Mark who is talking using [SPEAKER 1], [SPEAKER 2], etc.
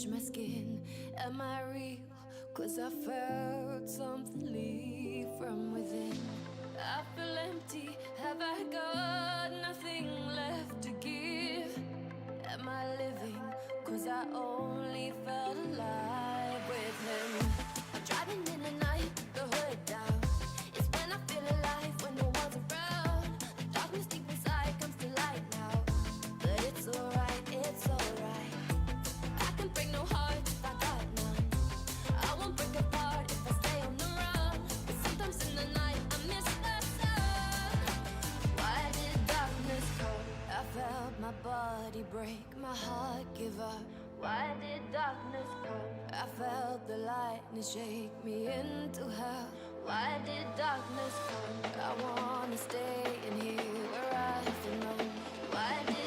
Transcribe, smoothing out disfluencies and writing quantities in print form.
[SPEAKER 1] touch my skin. Am I real? 'Cause I felt something leave from within. I feel empty. Have I got nothing left to give? Am I living? 'Cause I only felt alive with him. I'm driving in the night, the hood down. It's when I feel alive, when no one's around. The darkness deep inside comes to light now. But it's alright, it's alright. I can break no heart if I got none. I won't break apart if I stay on the run. But sometimes in the night I miss the sun. Why did darkness come? I felt my body break, my heart give up. Why did darkness come? I felt the lightness shake me into hell. Why did darkness come? I wanna stay in here where I feel known. Why did